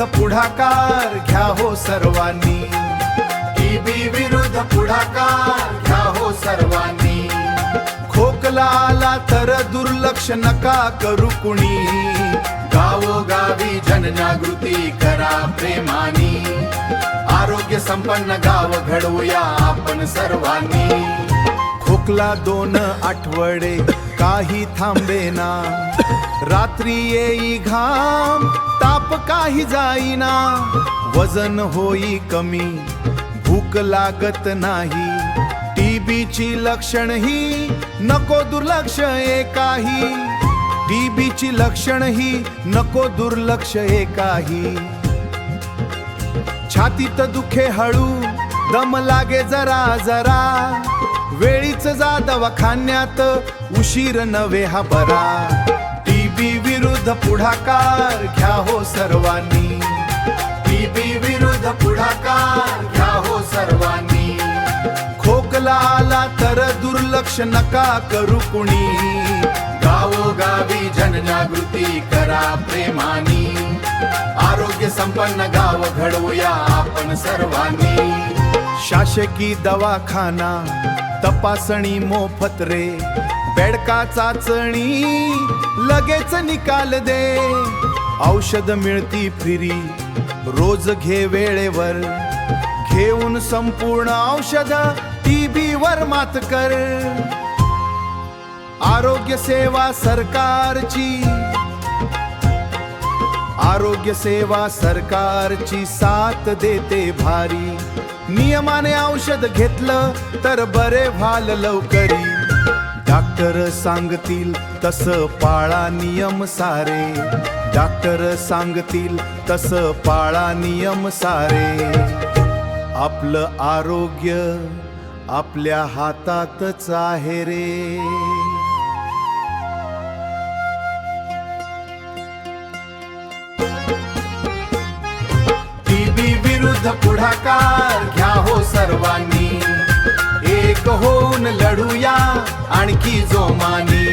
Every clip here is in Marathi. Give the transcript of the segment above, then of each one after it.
विरुद्ध पुढाकार घ्या हो सर्वांनी, टीबी विरुद्ध पुढाकार घ्या हो सर्वांनी। खोकला आला तर दुर्लक्ष नका करू कुणी, गावोगावी जनजागृती करा प्रेमानी, आरोग्य संपन्न गाव घडवूया आपण सर्वांनी। खोकला 2 आठवडे काही थांबेना, रात्री येई घाम ताप काही जाईना, वजन होई कमी भूक लागत नाही, टीबीची लक्षण ही नको दुर्लक्ष एकाही, टीबीची लक्षण ही नको दुर्लक्ष एकाही। छातीत दुखे हळू दम लागे जरा जरा, वेळीच जा दवाखान्यात उशीर नव्हे हा बरा। टीबी विरुद्ध पुढाकार घ्या हो सर्वांनी, टीबी विरुद्ध पुढाकार घ्या हो सर्वांनी। खोकला आला तर दुर्लक्ष नका करू कुणी, गावोगावी जनजागृती करा प्रेमानी, आरोग्य संपन्न गाव घडवूया आपण सर्वांनी। शासकीय दवाखाना तपासणी मोफत रे, बेडका चाचणी लगेच निकाल दे, औषध मिळती फ्री रोज घे वेळेवर, घेऊन संपूर्ण औषध टीबी वर मात कर। आरोग्य सेवा सरकारची, आरोग्य सेवा सरकारची साथ देते भारी, नियमाने औषध घेतलं तर बरे व्हाल लवकरी, डॉक्टर सांगतील तसं पाळा नियम सारे, डॉक्टर सांगतील तसं पाळा नियम सारे, आपलं आरोग्य आपल्या हातातच आहे रे। टीबी विरुद्ध पुढाकार घ्या हो सर्वांनी, एक होऊन लढूया आणखी जोमानी,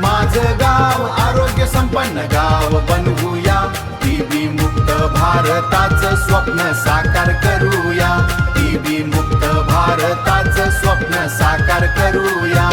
माझं गाव आरोग्य संपन्न गाव बनवूया, टीबी मुक्त भारताचं स्वप्न साकार करूया, टीबी मुक्त भारताचं स्वप्न साकार करूया।